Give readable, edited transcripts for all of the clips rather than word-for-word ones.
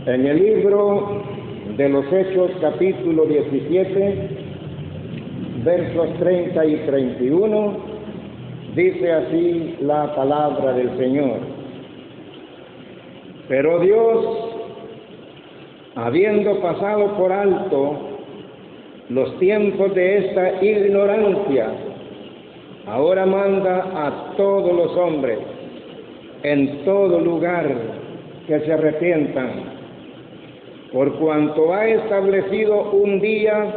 En el libro de los Hechos, capítulo 17, versos 30 y 31, dice así la palabra del Señor. Pero Dios, habiendo pasado por alto los tiempos de esta ignorancia, ahora manda a todos los hombres en todo lugar que se arrepientan, por cuanto ha establecido un día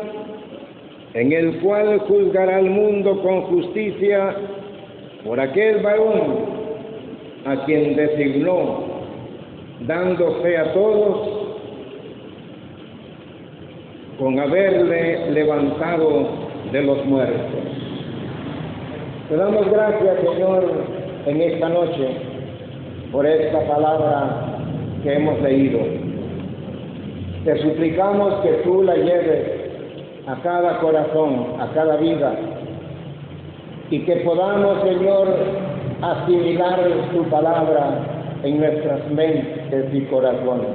en el cual juzgará al mundo con justicia por aquel varón a quien designó, dando fe a todos con haberle levantado de los muertos. Te damos gracias, Señor, en esta noche por esta palabra que hemos leído. Te suplicamos que tú la lleves a cada corazón, a cada vida, y que podamos, Señor, asimilar tu palabra en nuestras mentes y corazones.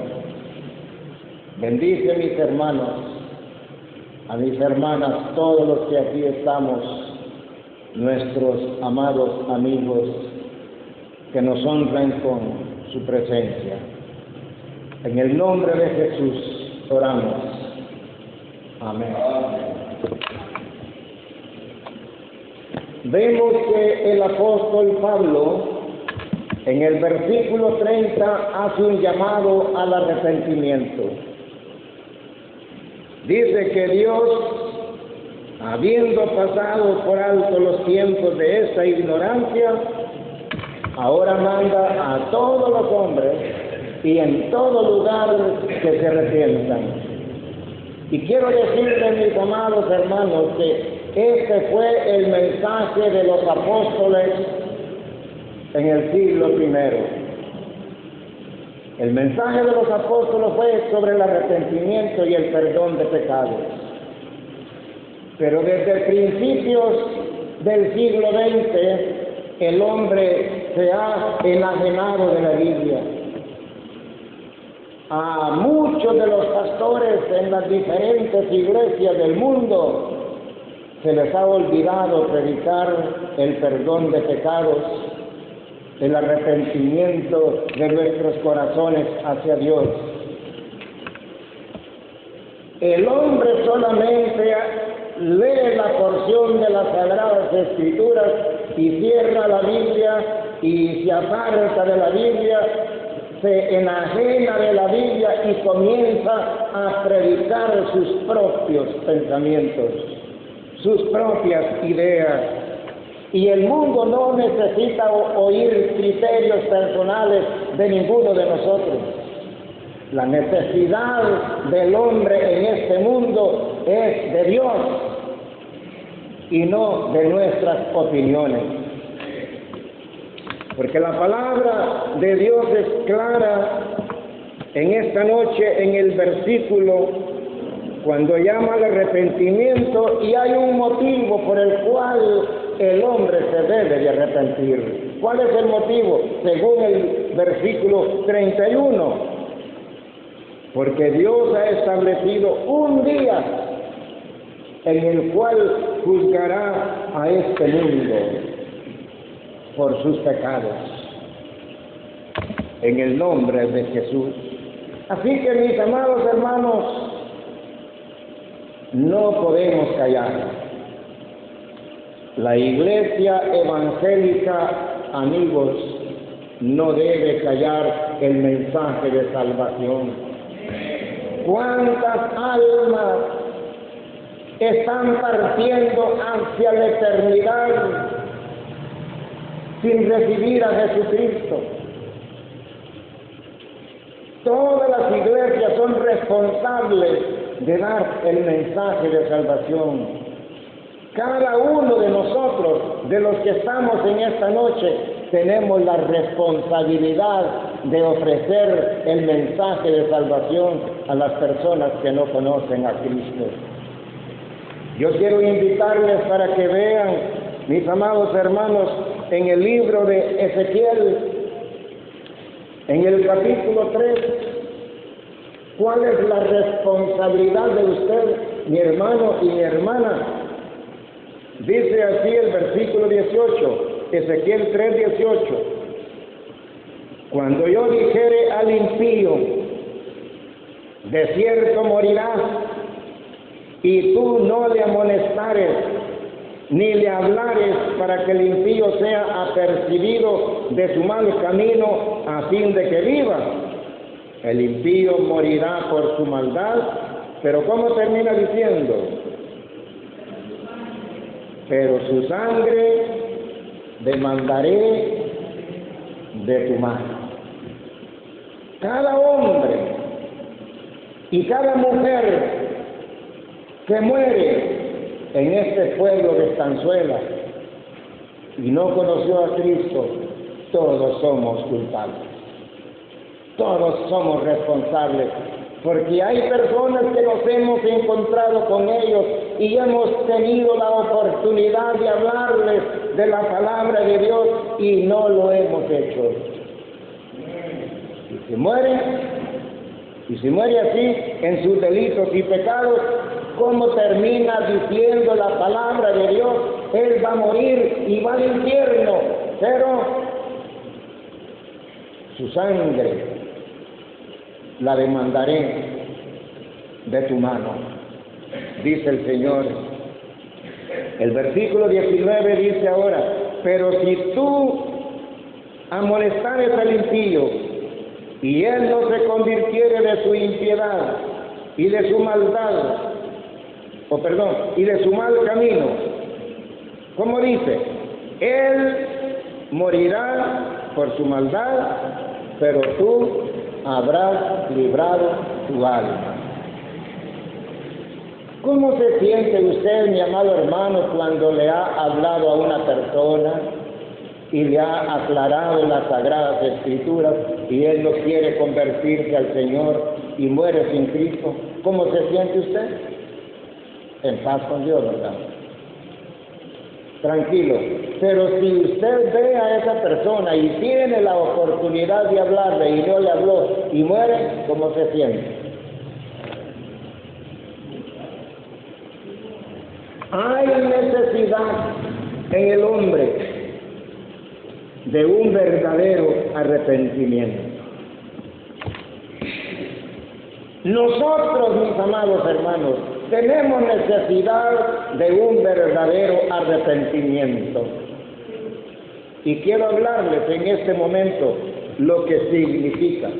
Bendice a mis hermanos, a mis hermanas, todos los que aquí estamos, nuestros amados amigos, que nos honran con su presencia. En el nombre de Jesús oramos. Amén. Vemos que el apóstol Pablo, en el versículo 30, hace un llamado al arrepentimiento. Dice que Dios, habiendo pasado por alto los tiempos de esta ignorancia, ahora manda a todos los hombres y en todo lugar que se arrepientan. Y quiero decirles, mis amados hermanos, que este fue el mensaje de los apóstoles en el siglo I. El mensaje de los apóstoles fue sobre el arrepentimiento y el perdón de pecados. Pero desde principios del siglo XX, el hombre se ha enajenado de la Biblia. A muchos de los pastores en las diferentes iglesias del mundo se les ha olvidado predicar el perdón de pecados, el arrepentimiento de nuestros corazones hacia Dios. El hombre solamente lee la porción de las Sagradas Escrituras y cierra la Biblia y se aparta de la Biblia, se enajena de la Biblia y comienza a predicar sus propios pensamientos, sus propias ideas. Y el mundo no necesita oír criterios personales de ninguno de nosotros. La necesidad del hombre en este mundo es de Dios y no de nuestras opiniones. Porque la palabra de Dios es clara en esta noche en el versículo cuando llama al arrepentimiento, y hay un motivo por el cual el hombre se debe de arrepentir. ¿Cuál es el motivo? Según el versículo 31. Porque Dios ha establecido un día en el cual juzgará a este mundo por sus pecados. En el nombre de Jesús. Así que, mis amados hermanos, no podemos callar. La iglesia evangélica, amigos, no debe callar el mensaje de salvación. ¿Cuántas almas están partiendo hacia la eternidad sin recibir a Jesucristo? Todas las iglesias son responsables de dar el mensaje de salvación. Cada uno de nosotros, de los que estamos en esta noche, tenemos la responsabilidad de ofrecer el mensaje de salvación a las personas que no conocen a Cristo. Yo quiero invitarles para que vean, mis amados hermanos, en el libro de Ezequiel, en el capítulo 3, ¿Cuál es la responsabilidad de usted, mi hermano y mi hermana? Dice así el versículo 18, Ezequiel 3:18. Cuando yo dijere al impío, de cierto morirás, y tú no le amonestares, ni le hablares para que el impío sea apercibido de su mal camino, a fin de que viva. El impío morirá por su maldad, pero ¿cómo termina diciendo? Pero su sangre demandaré de tu mano. Cada hombre y cada mujer que muere en este pueblo de Estanzuela y no conoció a Cristo, todos somos culpables. Todos somos responsables, porque hay personas que nos hemos encontrado con ellos y hemos tenido la oportunidad de hablarles de la palabra de Dios y no lo hemos hecho. Y si muere así en sus delitos y pecados, ¿cómo termina diciendo la palabra de Dios? Él va a morir y va al infierno, pero su sangre la demandaré de tu mano, dice el Señor. El versículo 19 dice ahora: pero si tú amonestares al impío, y él no se convirtiere de su impiedad y de su maldad, y de su mal camino, ¿cómo dice? Él morirá por su maldad, pero tú habrás librado tu alma. ¿Cómo se siente usted, mi amado hermano, cuando le ha hablado a una persona y le ha aclarado las Sagradas Escrituras y él no quiere convertirse al Señor y muere sin Cristo? ¿Cómo se siente usted? En paz con Dios, ¿verdad? Tranquilo. Pero si usted ve a esa persona y tiene la oportunidad de hablarle y no le habló y muere, ¿cómo se siente? Hay necesidad en el hombre de un verdadero arrepentimiento. Nosotros, mis amados hermanos, tenemos necesidad de un verdadero arrepentimiento. Y quiero hablarles en este momento lo que significa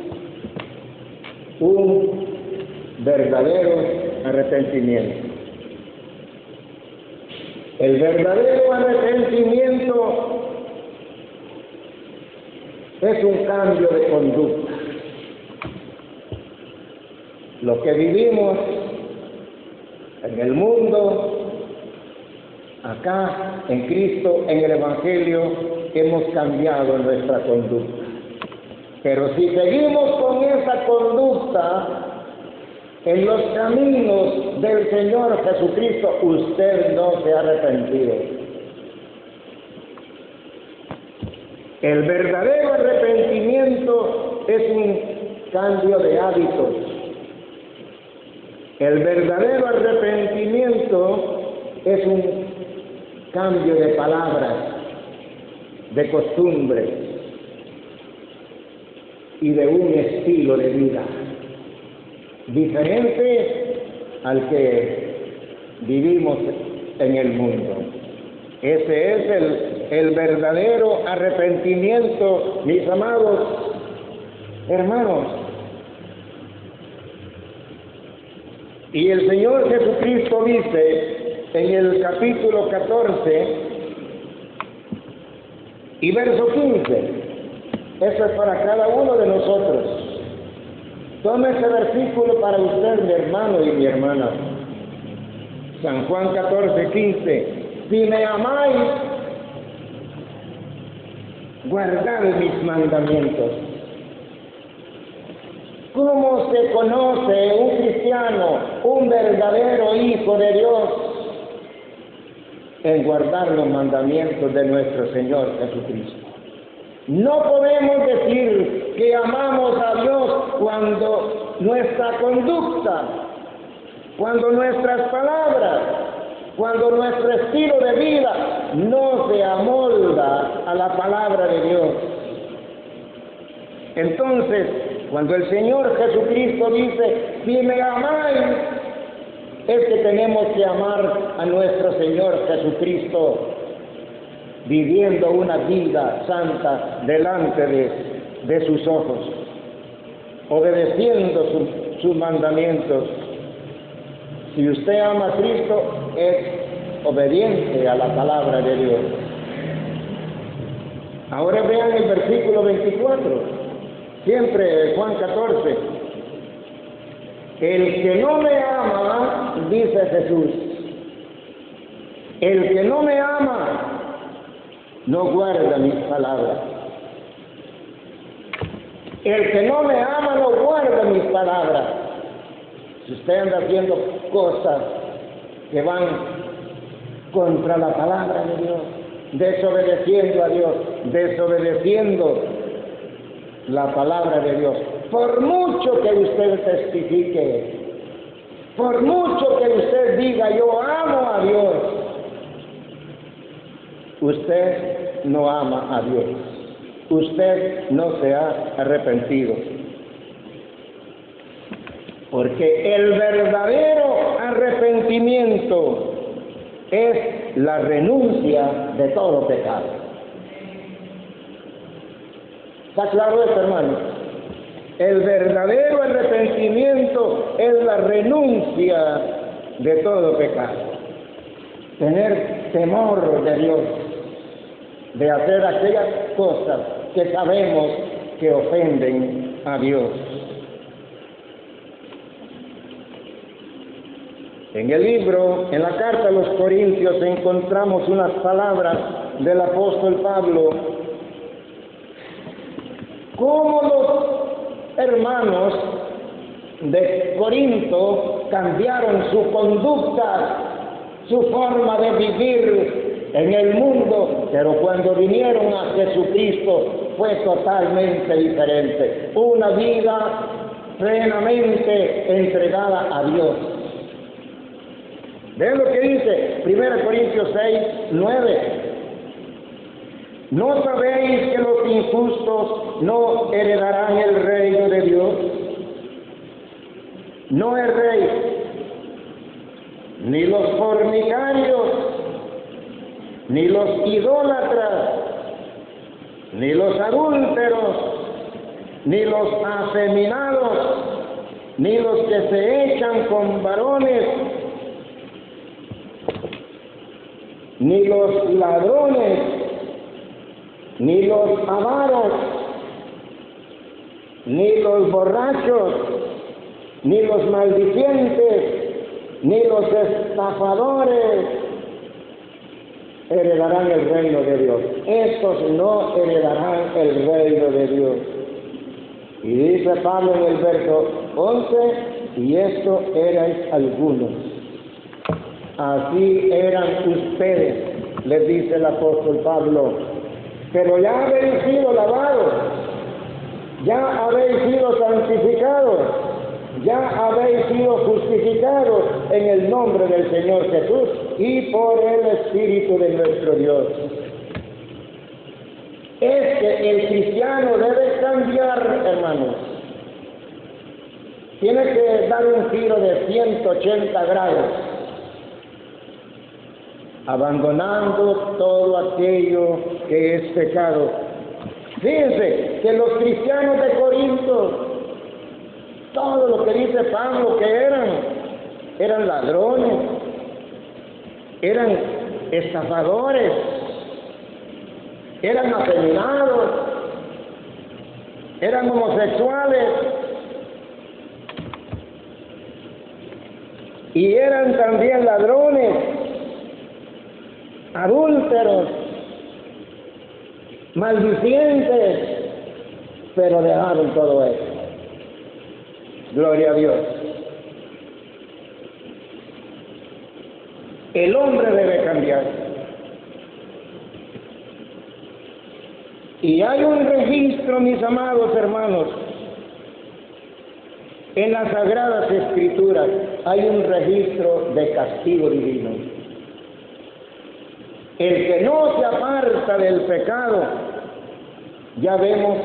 un verdadero arrepentimiento. El verdadero arrepentimiento es un cambio de conducta. Lo que vivimos en el mundo, acá en Cristo, en el Evangelio, hemos cambiado nuestra conducta. Pero si seguimos con esa conducta en los caminos del Señor Jesucristo, usted no se ha arrepentido. El verdadero arrepentimiento es un cambio de hábitos. El verdadero arrepentimiento es un cambio de palabras, de costumbres y de un estilo de vida diferente al que vivimos en el mundo. Ese es el verdadero arrepentimiento, mis amados hermanos. Y el Señor Jesucristo dice en el capítulo 14 y verso 15, eso es para cada uno de nosotros. Tome ese versículo para usted, mi hermano y mi hermana. San Juan 14, 15. Si me amáis, guardad mis mandamientos. ¿Cómo se conoce un cristiano, un verdadero hijo de Dios? En guardar los mandamientos de nuestro Señor Jesucristo. No podemos decir que amamos a Dios cuando nuestra conducta, cuando nuestras palabras, cuando nuestro estilo de vida no se amolda a la palabra de Dios. Entonces, cuando el Señor Jesucristo dice, si me amáis, es que tenemos que amar a nuestro Señor Jesucristo, viviendo una vida santa delante de sus ojos, obedeciendo sus mandamientos. Si usted ama a Cristo, es obediente a la palabra de Dios. Ahora vean el versículo 24, siempre Juan 14. El que no me ama, dice Jesús, el que no me ama, no guarda mis palabras. El que no me ama, no guarda mis palabras. Si usted anda haciendo cosas que van contra la palabra de Dios, desobedeciendo a Dios, desobedeciendo la palabra de Dios, por mucho que usted testifique, por mucho que usted diga yo amo a Dios, usted no ama a Dios, usted no se ha arrepentido. Porque el verdadero arrepentimiento es la renuncia de todo pecado. ¿Está claro esto, hermano? El verdadero arrepentimiento es la renuncia de todo pecado. Tener temor de Dios, de hacer aquellas cosas que sabemos que ofenden a Dios. En el libro, en la carta a los Corintios, encontramos unas palabras del apóstol Pablo. Cómo los hermanos de Corinto cambiaron su conducta, su forma de vivir en el mundo, pero cuando vinieron a Jesucristo fue totalmente diferente. Una vida plenamente entregada a Dios. Vean lo que dice 1 Corintios 6, 9. ¿No sabéis que los injustos no heredarán el reino de Dios? No el rey, ni los fornicarios, ni los idólatras, ni los adúlteros, ni los afeminados, ni los que se echan con varones, ni los ladrones, ni los avaros, ni los borrachos, ni los maldicientes, ni los estafadores heredarán el reino de Dios. Estos no heredarán el reino de Dios. Y dice Pablo en el verso 11, y esto erais algunos. Así eran ustedes, les dice el apóstol Pablo, pero ya habéis sido lavados, ya habéis sido santificados, ya habéis sido justificados en el nombre del Señor Jesús y por el Espíritu de nuestro Dios. Es que el cristiano debe cambiar, hermanos. Tiene que dar un giro de 180 grados, abandonando todo aquello que es pecado. Fíjense que los cristianos de Corinto, todo lo que dice Pablo que eran ladrones, eran estafadores, eran afeminados, eran homosexuales y eran también ladrones, adúlteros, maldicientes, pero dejaron todo eso. Gloria a Dios. El hombre debe cambiar. Y hay un registro, mis amados hermanos, En las Sagradas Escrituras hay un registro de castigo divino. El que no se aparta del pecado, ya vemos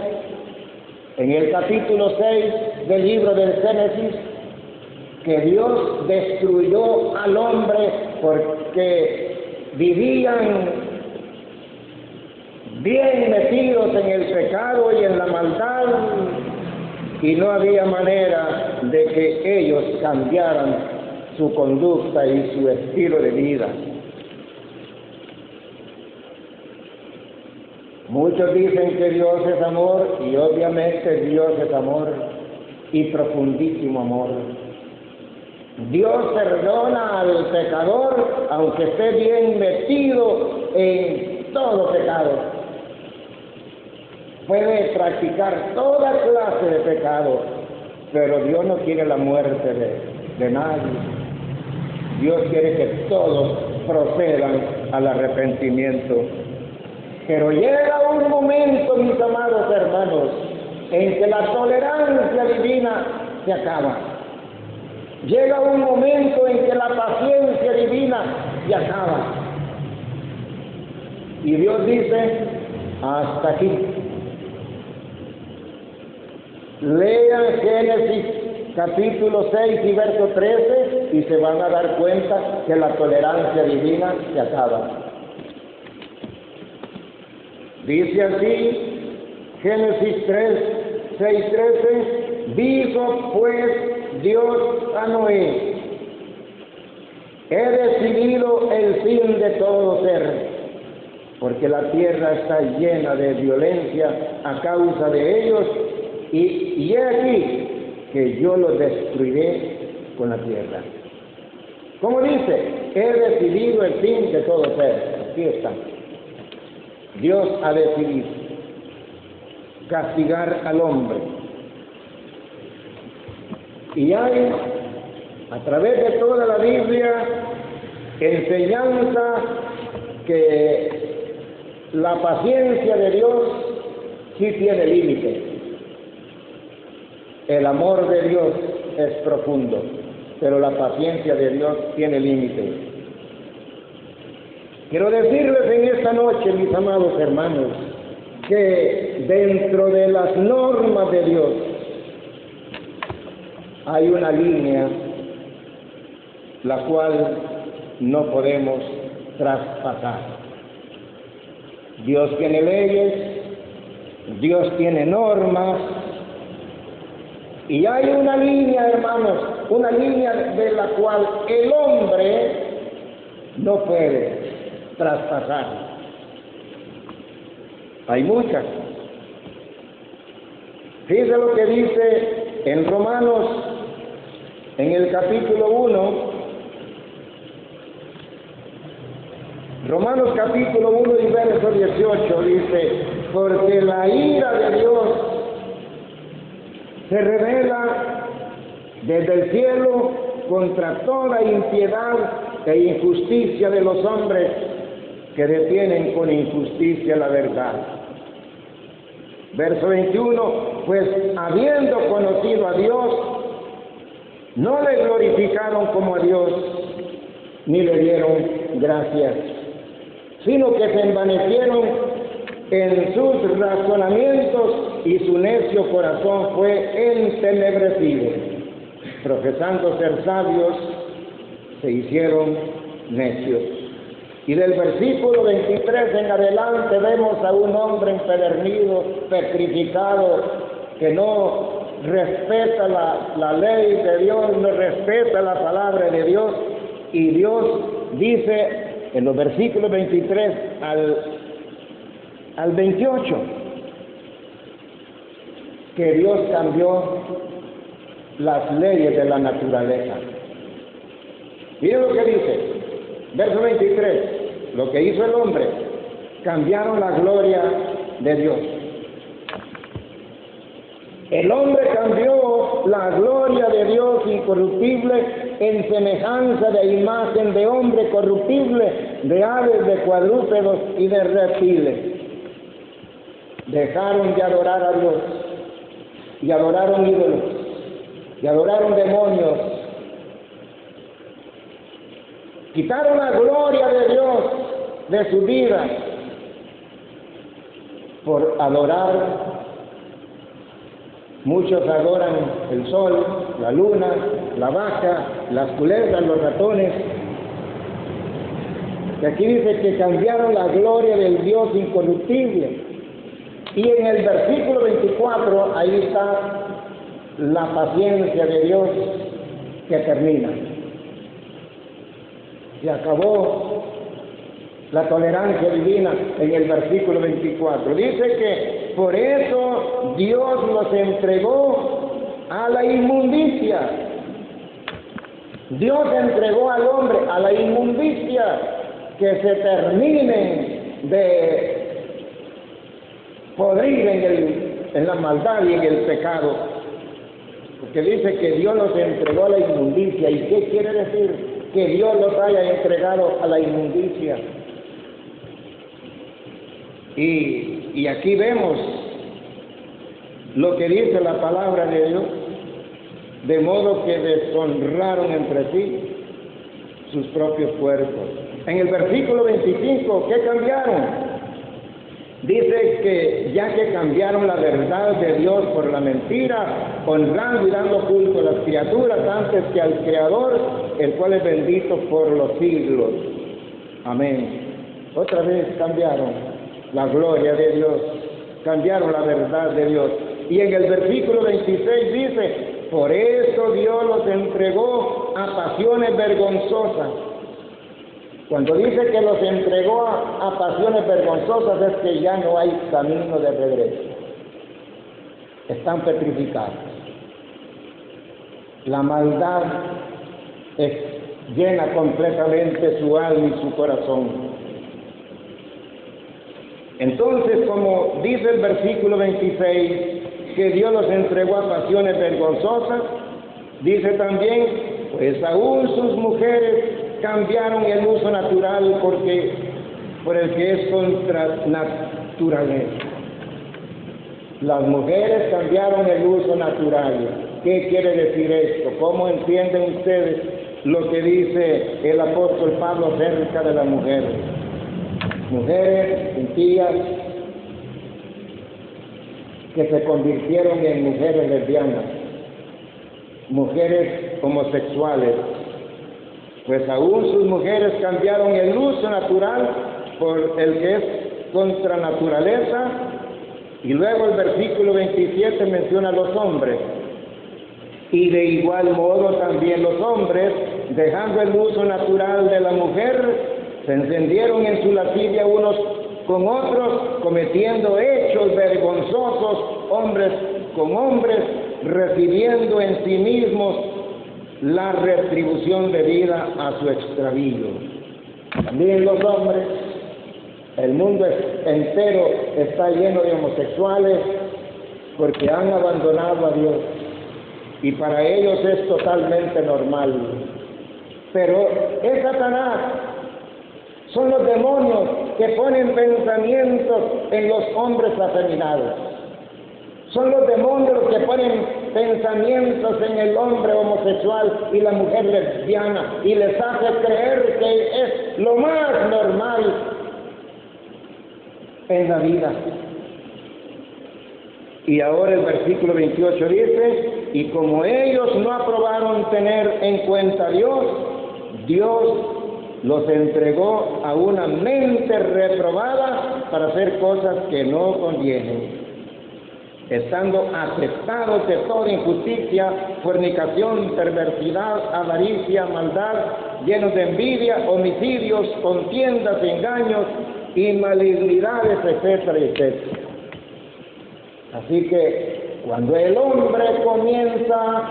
en el capítulo 6 del libro del Génesis, que Dios destruyó al hombre porque vivían bien metidos en el pecado y en la maldad, y no había manera de que ellos cambiaran su conducta y su estilo de vida. Muchos dicen que Dios es amor, y obviamente Dios es amor, y profundísimo amor. Dios perdona al pecador aunque esté bien metido en todo pecado. Puede practicar toda clase de pecado, pero Dios no quiere la muerte de nadie. Dios quiere que todos procedan al arrepentimiento. Pero llega un momento, mis amados hermanos, en que la tolerancia divina se acaba. Llega un momento en que la paciencia divina se acaba. Y Dios dice, hasta aquí. Lean Génesis capítulo 6 y verso 13 y se van a dar cuenta que la tolerancia divina se acaba. Dice así, Génesis 6:13, dijo pues Dios a Noé, he decidido el fin de todo ser, porque la tierra está llena de violencia a causa de ellos, y he aquí que yo los destruiré con la tierra. ¿Cómo dice? He decidido el fin de todo ser. Aquí está. Dios ha decidido castigar al hombre. Y hay, a través de toda la Biblia, enseñanza que la paciencia de Dios sí tiene límite. El amor de Dios es profundo, pero la paciencia de Dios tiene límite. Quiero decirles en esta noche, mis amados hermanos, que dentro de las normas de Dios hay una línea la cual no podemos traspasar. Dios tiene leyes, Dios tiene normas, y hay una línea, hermanos, una línea de la cual el hombre no puede traspasar. Hay muchas. Fíjense lo que dice en Romanos, en el capítulo 1, Romanos capítulo 1 y verso 18, dice, porque la ira de Dios se revela desde el cielo contra toda impiedad e injusticia de los hombres que detienen con injusticia la verdad. Verso 21, pues habiendo conocido a Dios, no le glorificaron como a Dios, ni le dieron gracias, sino que se envanecieron en sus razonamientos y su necio corazón fue entenebrecido. Profesando ser sabios, se hicieron necios. Y del versículo 23 en adelante vemos a un hombre empedernido, petrificado, que no respeta la ley de Dios, no respeta la palabra de Dios, y Dios dice en los versículos 23 al 28 que Dios cambió las leyes de la naturaleza. Miren lo que dice, verso 23, lo que hizo el hombre, cambiaron la gloria de Dios. El hombre cambió la gloria de Dios incorruptible en semejanza de imagen de hombre corruptible, de aves, de cuadrúpedos y de reptiles. Dejaron de adorar a Dios y adoraron ídolos. y adoraron demonios. Quitaron la gloria de Dios de su vida por adorar. Muchos adoran el sol, la luna, la vaca, las culebras, los ratones. Y aquí dice que cambiaron la gloria del Dios incorruptible. Y en el versículo 24, ahí está la paciencia de Dios que termina. Se acabó la tolerancia divina en el versículo 24. Dice que por eso Dios los entregó a la inmundicia. Dios entregó al hombre a la inmundicia, que se terminen de podrir en la maldad y en el pecado. Porque dice que Dios los entregó a la inmundicia. ¿Y qué quiere decir? Que Dios los haya entregado a la inmundicia. Y aquí vemos lo que dice la palabra de Dios, de modo que deshonraron entre sí sus propios cuerpos. En el versículo 25, ¿qué cambiaron? Dice que ya que cambiaron la verdad de Dios por la mentira, honrando y dando culto a las criaturas antes que al Creador, el cual es bendito por los siglos. Amén. Otra vez cambiaron la gloria de Dios, cambiaron la verdad de Dios. Y en el versículo 26 dice, por eso Dios los entregó a pasiones vergonzosas. Cuando dice que los entregó a pasiones vergonzosas, es que ya no hay camino de regreso. Están petrificados. La maldad llena completamente su alma y su corazón. Entonces, como dice el versículo 26, que Dios los entregó a pasiones vergonzosas, dice también, pues aún sus mujeres cambiaron el uso natural por el que es contra naturaleza. Las mujeres cambiaron el uso natural. ¿Qué quiere decir esto? ¿Cómo entienden ustedes lo que dice el apóstol Pablo acerca de las mujeres? Mujeres impías que se convirtieron en mujeres lesbianas, mujeres homosexuales. Pues aún sus mujeres cambiaron el uso natural por el que es contra naturaleza. Y luego el versículo 27 menciona a los hombres. Y de igual modo también los hombres, dejando el uso natural de la mujer, se encendieron en su lascivia unos con otros, cometiendo hechos vergonzosos, hombres con hombres, recibiendo en sí mismos la retribución debida a su extravío. También los hombres, el mundo entero está lleno de homosexuales porque han abandonado a Dios y para ellos es totalmente normal. Pero es Satanás, son los demonios que ponen pensamientos en los hombres afeminados. Son los demonios los que ponen pensamientos en el hombre homosexual y la mujer lesbiana y les hace creer que es lo más normal en la vida. Y ahora el versículo 28 dice, y como ellos no aprobaron tener en cuenta a Dios, Dios los entregó a una mente reprobada para hacer cosas que no convienen, estando afectados de toda injusticia, fornicación, perversidad, avaricia, maldad, llenos de envidia, homicidios, contiendas, engaños y malignidades, etcétera, etcétera. Así que cuando el hombre comienza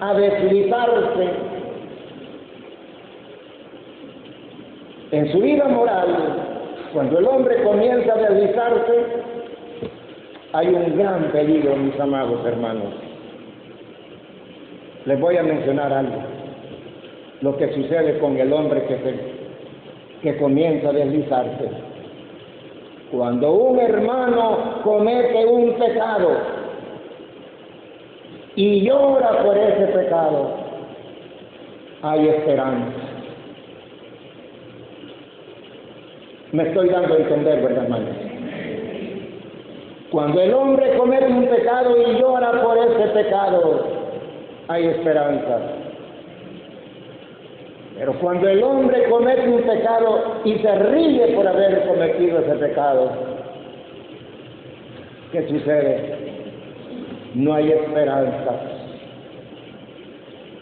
a deslizarse en su vida moral, cuando el hombre comienza a deslizarse, hay un gran peligro, mis amados hermanos. Les voy a mencionar algo, lo que sucede con el hombre que comienza a deslizarse. Cuando un hermano comete un pecado, y llora por ese pecado, hay esperanza. Me estoy dando a entender, ¿verdad, hermanos? Cuando el hombre comete un pecado y llora por ese pecado, hay esperanza. Pero cuando el hombre comete un pecado y se ríe por haber cometido ese pecado, ¿qué sucede? No hay esperanza.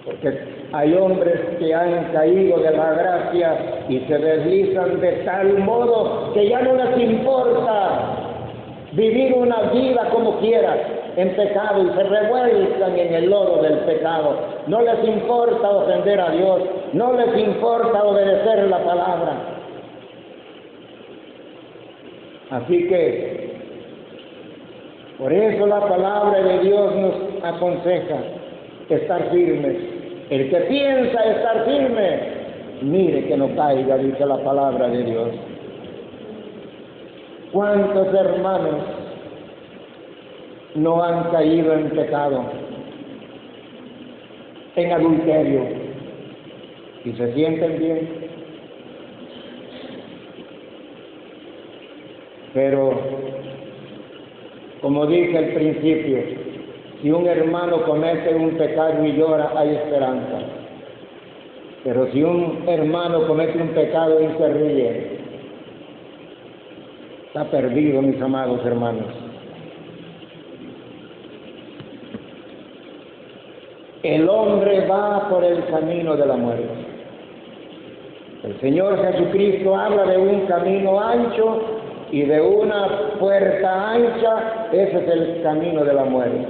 Porque hay hombres que han caído de la gracia y se deslizan de tal modo que ya no les importa vivir una vida como quieran en pecado y se revuelcan en el lodo del pecado. No les importa ofender a Dios, no les importa obedecer la palabra. Así que, por eso la palabra de Dios nos aconseja estar firmes. El que piensa estar firme, mire que no caiga, dice la palabra de Dios. ¿Cuántos hermanos no han caído en pecado, en adulterio, y se sienten bien? Pero, como dije al principio, si un hermano comete un pecado y llora, hay esperanza. Pero si un hermano comete un pecado y se ríe, está perdido, mis amados hermanos. El hombre va por el camino de la muerte. El Señor Jesucristo habla de un camino ancho y de una puerta ancha. Ese es el camino de la muerte.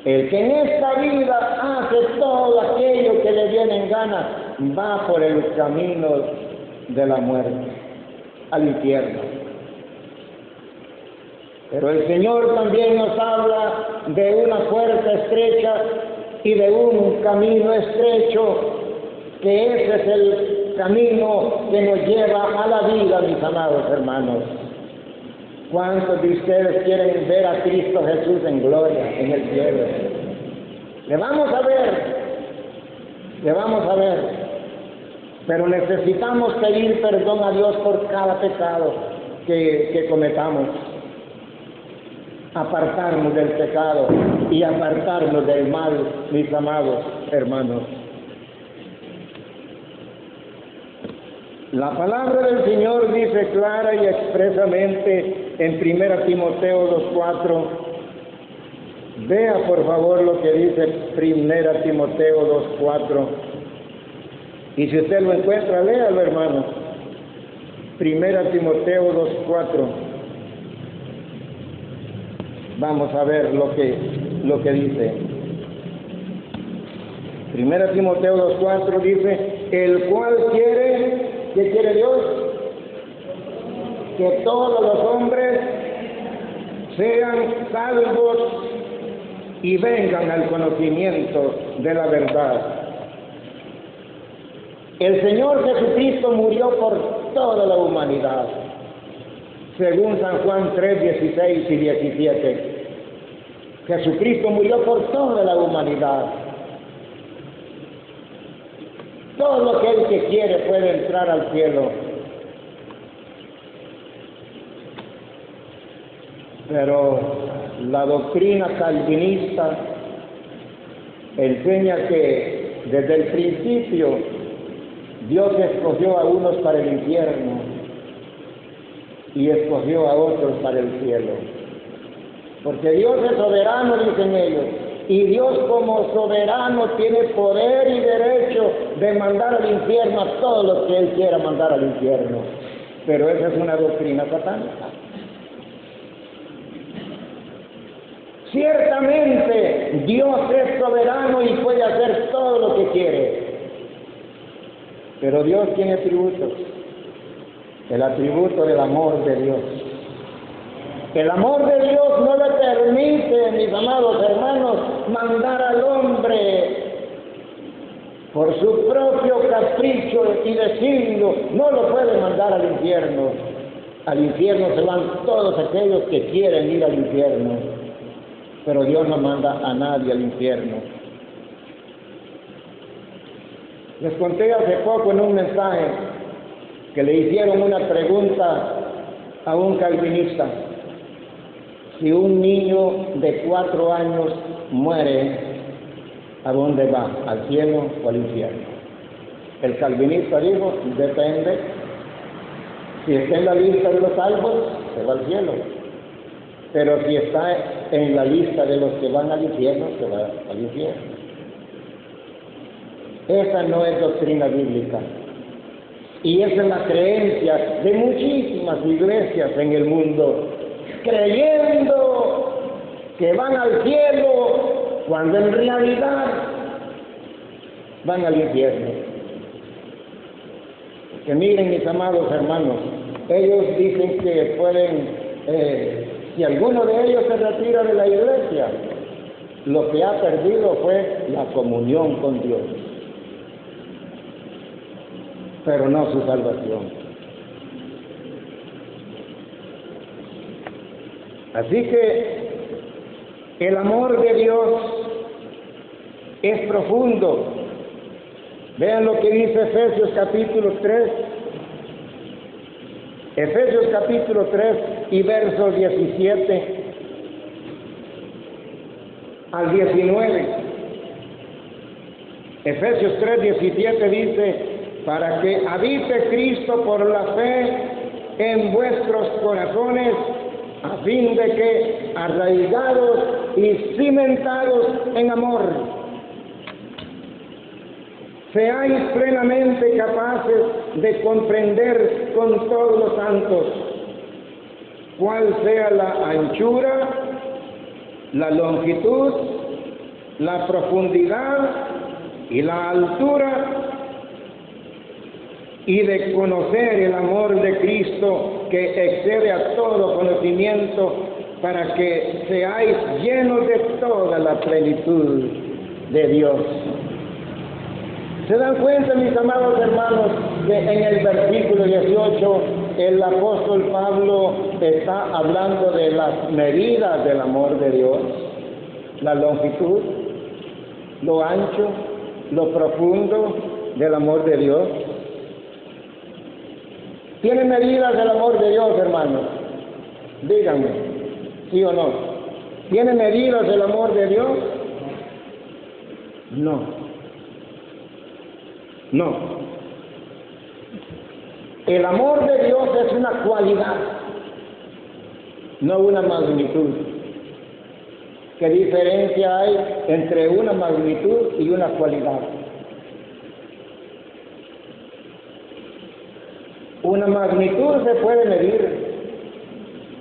El que en esta vida hace todo aquello que le viene en gana, va por el camino de la muerte, al infierno. Pero el Señor también nos habla de una puerta estrecha y de un camino estrecho, que ese es el camino que nos lleva a la vida, mis amados hermanos. ¿Cuántos de ustedes quieren ver a Cristo Jesús en gloria, en el cielo? Le vamos a ver, pero necesitamos pedir perdón a Dios por cada pecado que cometamos. Apartarnos del pecado y apartarnos del mal, mis amados hermanos. La palabra del Señor dice clara y expresamente en 1 Timoteo 2:4. Vea por favor lo que dice 1 Timoteo 2:4. Y si usted lo encuentra, léalo, hermano. 1 Timoteo 2:4. Vamos a ver lo que dice. 1 Timoteo 2:4 dice: el cual quiere, ¿qué quiere Dios? Que todos los hombres sean salvos y vengan al conocimiento de la verdad. El Señor Jesucristo murió por toda la humanidad, según San Juan 3:16 y 17. Jesucristo murió por toda la humanidad. Todo aquel que quiere puede entrar al cielo. Pero la doctrina calvinista enseña que desde el principio Dios escogió a unos para el infierno y escogió a otros para el cielo. Porque Dios es soberano, dicen ellos, y Dios como soberano tiene poder y derecho de mandar al infierno a todos los que Él quiera mandar al infierno. Pero esa es una doctrina satánica. Ciertamente Dios es soberano y puede hacer todo lo que quiere, pero Dios tiene atributos. El atributo del amor de Dios. El amor de Dios no le permite, mis amados hermanos, mandar al hombre por su propio capricho y designio. No lo puede mandar al infierno. Al infierno se van todos aquellos que quieren ir al infierno. pero Dios no manda a nadie al infierno. Les conté hace poco en un mensaje que le hicieron una pregunta a un calvinista. Si un niño de 4 años muere, ¿a dónde va? ¿Al cielo o al infierno? El calvinista dijo, depende. Si está en la lista de los salvos, se va al cielo. Pero si está en la lista de los que van al infierno, se va al infierno. Esa no es doctrina bíblica. Y esa es la creencia de muchísimas iglesias en el mundo, creyendo que van al cielo cuando en realidad van al infierno. Que miren, mis amados hermanos, ellos dicen que pueden, si alguno de ellos se retira de la iglesia, lo que ha perdido fue la comunión con Dios, pero no su salvación. Así que el amor de Dios es profundo. Vean lo que dice Efesios capítulo 3. Efesios capítulo 3 y versos 17 al 19. Efesios 3, 17 dice, para que habite Cristo por la fe en vuestros corazones, a fin de que, arraigados y cimentados en amor, seáis plenamente capaces de comprender con todos los santos cuál sea la anchura, la longitud, la profundidad y la altura, y de conocer el amor de Cristo que excede a todo conocimiento, para que seáis llenos de toda la plenitud de Dios. ¿Se dan cuenta, mis amados hermanos, que en el versículo 18 el apóstol Pablo está hablando de las medidas del amor de Dios? La longitud, lo ancho, lo profundo del amor de Dios. ¿Tiene medidas del amor de Dios, hermanos? Díganme, ¿sí o no? ¿Tiene medidas del amor de Dios? No. No. El amor de Dios es una cualidad, no una magnitud. ¿Qué diferencia hay entre una magnitud y una cualidad? Una magnitud se puede medir.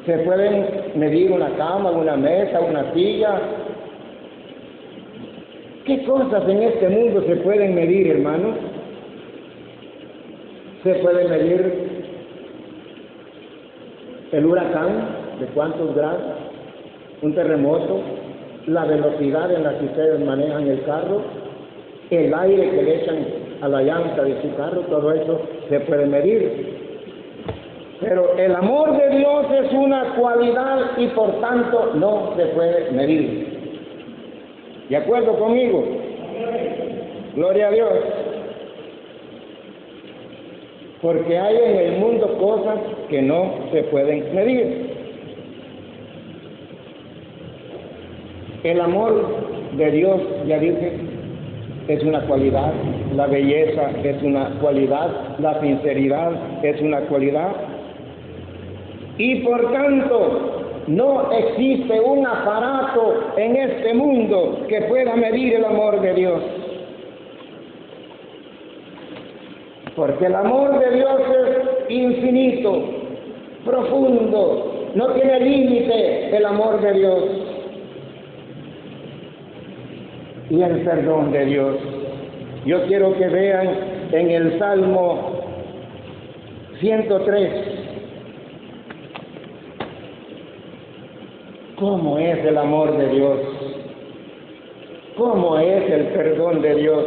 Se pueden medir una cama, una mesa, una silla. ¿Qué cosas en este mundo se pueden medir, hermanos? Se puede medir el huracán, de cuántos grados, un terremoto, la velocidad en la que ustedes manejan el carro, el aire que le echan a la llanta de su carro, todo eso se puede medir. Pero el amor de Dios es una cualidad y por tanto no se puede medir. ¿De acuerdo conmigo? Gloria a Dios. Porque hay en el mundo cosas que no se pueden medir. El amor de Dios, ya dije, es una cualidad. La belleza es una cualidad. La sinceridad es una cualidad. Y por tanto, no existe un aparato en este mundo que pueda medir el amor de Dios. Porque el amor de Dios es infinito, profundo, no tiene límite el amor de Dios. Y el perdón de Dios. Yo quiero que vean en el Salmo 103 cómo es el amor de Dios, cómo es el perdón de Dios.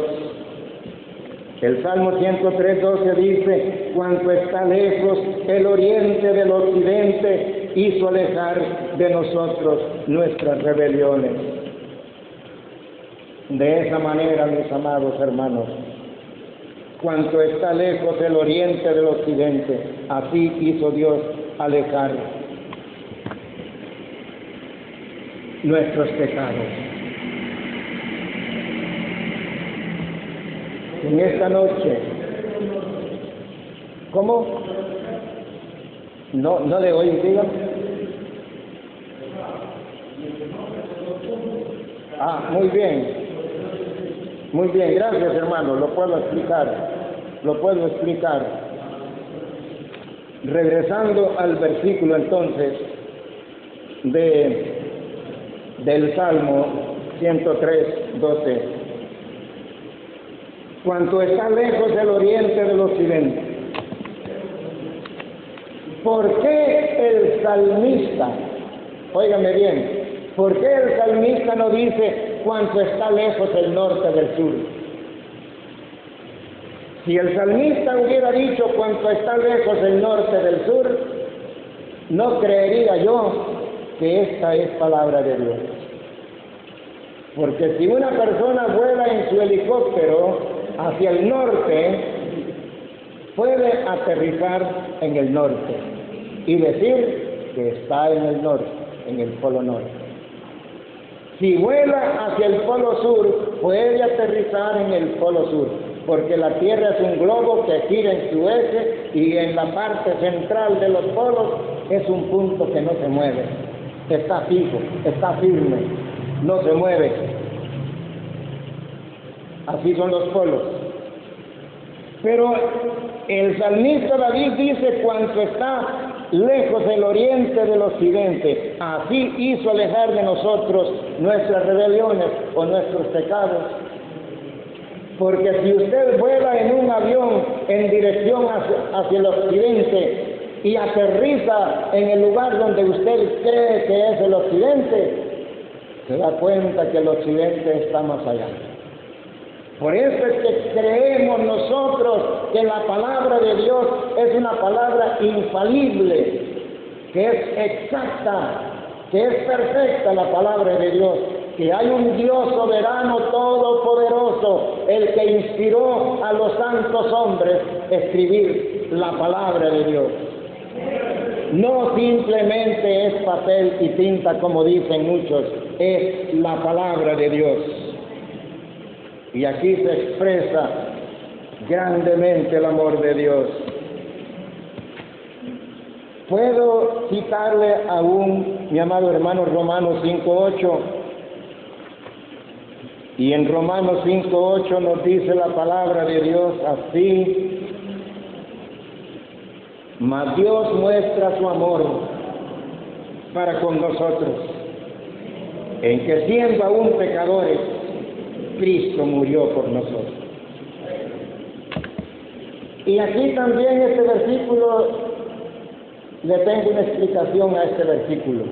El Salmo 103:12 dice, cuanto está lejos el oriente del occidente, hizo alejar de nosotros nuestras rebeliones. De esa manera, mis amados hermanos, cuanto está lejos el oriente del occidente, así hizo Dios alejar nuestros pecados. En esta noche, ¿cómo? No le oí, dígame. Muy bien, gracias hermano, lo puedo explicar. Regresando al versículo entonces del Salmo 103:12. Cuanto está lejos el oriente del occidente. ¿Por qué el salmista, óigame bien, por qué el salmista no dice cuánto está lejos el norte del sur? Si el salmista hubiera dicho cuánto está lejos el norte del sur, no creería yo que esta es palabra de Dios. Porque si una persona vuela en su helicóptero hacia el norte, puede aterrizar en el norte y decir que está en el norte, en el polo norte. Si vuela hacia el polo sur, puede aterrizar en el polo sur, porque la Tierra es un globo que gira en su eje y en la parte central de los polos es un punto que no se mueve, está fijo, está firme, no se mueve. Así son los polos. Pero el salmista David dice cuanto está lejos el oriente del occidente, así hizo alejar de nosotros nuestras rebeliones o nuestros pecados. Porque si usted vuela en un avión en dirección hacia el occidente y aterriza en el lugar donde usted cree que es el occidente, se da cuenta que el occidente está más allá. Por eso es que creemos nosotros que la palabra de Dios es una palabra infalible, que es exacta, que es perfecta la palabra de Dios, que hay un Dios soberano, todopoderoso, el que inspiró a los santos hombres a escribir la palabra de Dios. No simplemente es papel y tinta como dicen muchos, es la palabra de Dios. Y aquí se expresa grandemente el amor de Dios. Puedo citarle aún, mi amado hermano, Romanos 5:8. Y en Romanos 5:8 nos dice la palabra de Dios así: mas Dios muestra su amor para con nosotros, en que siendo aún pecadores, Cristo murió por nosotros. Y aquí también este versículo, le tengo una explicación a este versículo.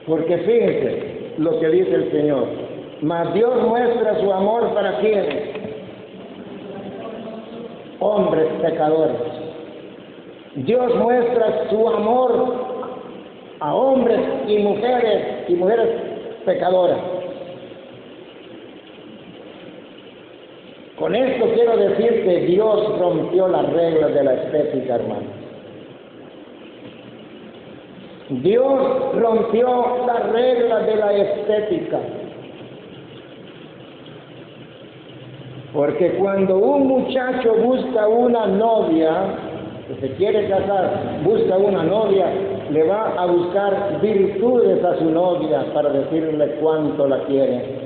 Porque fíjense lo que dice el Señor: mas Dios muestra su amor para quienes, hombres pecadores. Dios muestra su amor a hombres y mujeres pecadoras. Con esto quiero decir que Dios rompió las reglas de la estética, hermano. Dios rompió las reglas de la estética. Porque cuando un muchacho busca una novia, que se quiere casar, busca una novia, le va a buscar virtudes a su novia para decirle cuánto la quiere.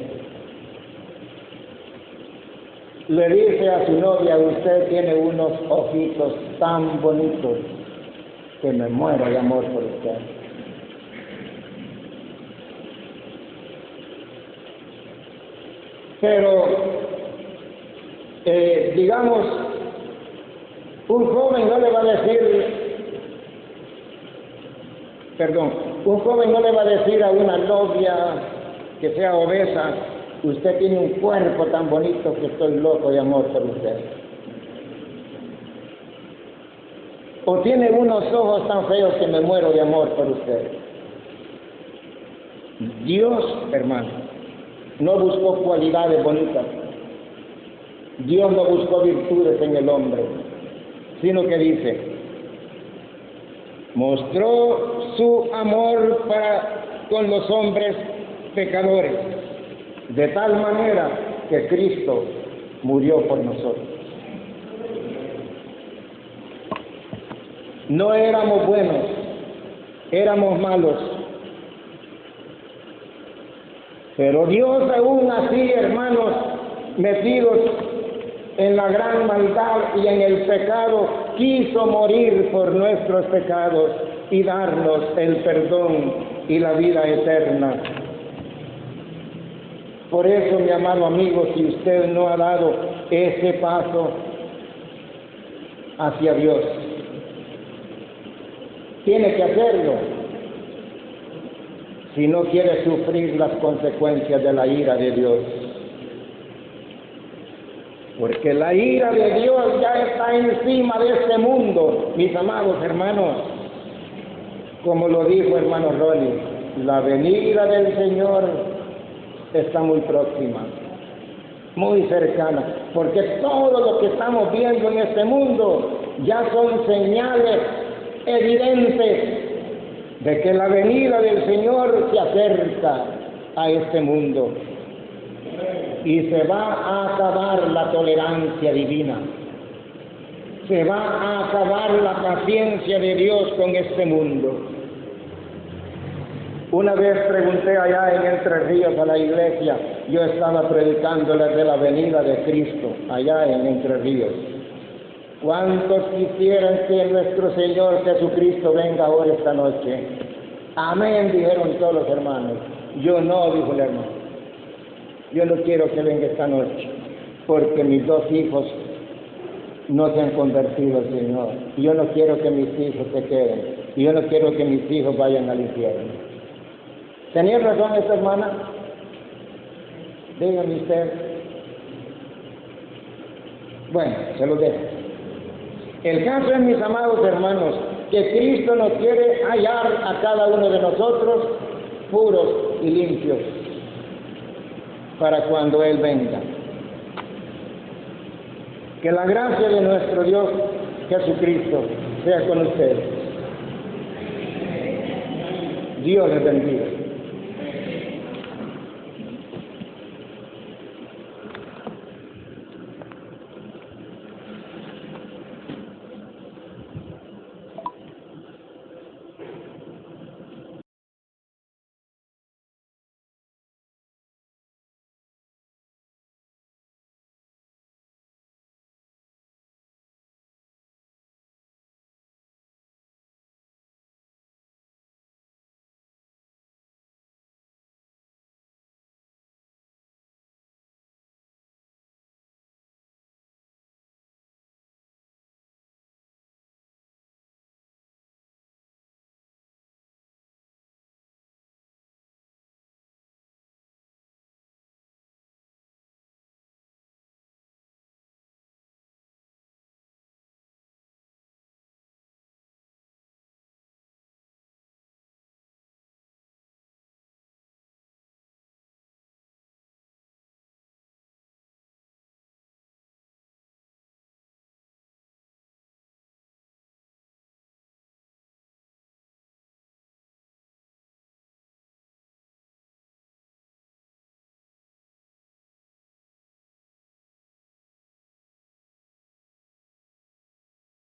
Le dice a su novia: usted tiene unos ojitos tan bonitos que me muero de amor por usted. Pero, digamos, un joven no le va a decir a una novia que sea obesa: usted tiene un cuerpo tan bonito que estoy loco de amor por usted. ¿O tiene unos ojos tan feos que me muero de amor por usted? Dios, hermano, no buscó cualidades bonitas. Dios no buscó virtudes en el hombre, sino que dice, mostró su amor con los hombres pecadores, de tal manera que Cristo murió por nosotros. No éramos buenos, éramos malos. Pero Dios aún así, hermanos, metidos en la gran maldad y en el pecado, quiso morir por nuestros pecados y darnos el perdón y la vida eterna. Por eso, mi amado amigo, si usted no ha dado ese paso hacia Dios, tiene que hacerlo si no quiere sufrir las consecuencias de la ira de Dios. Porque la ira de Dios ya está encima de este mundo, mis amados hermanos. Como lo dijo hermano Ronnie, la venida del Señor está muy próxima, muy cercana, porque todo lo que estamos viendo en este mundo ya son señales evidentes de que la venida del Señor se acerca a este mundo y se va a acabar la tolerancia divina, se va a acabar la paciencia de Dios con este mundo. Una vez pregunté allá en Entre Ríos a la iglesia, yo estaba predicándoles de la venida de Cristo allá en Entre Ríos. ¿Cuántos quisieran que nuestro Señor Jesucristo venga ahora esta noche? Amén, dijeron todos los hermanos. Yo no, dijo el hermano. Yo no quiero que venga esta noche, porque mis dos hijos no se han convertido al Señor. Y yo no quiero que mis hijos se queden. Y yo no quiero que mis hijos vayan al infierno. ¿Tenía razón esta hermana? Dígame usted. Bueno, se lo dejo. El caso es, mis amados hermanos, que Cristo nos quiere hallar a cada uno de nosotros puros y limpios para cuando Él venga. Que la gracia de nuestro Dios Jesucristo sea con ustedes. Dios les bendiga.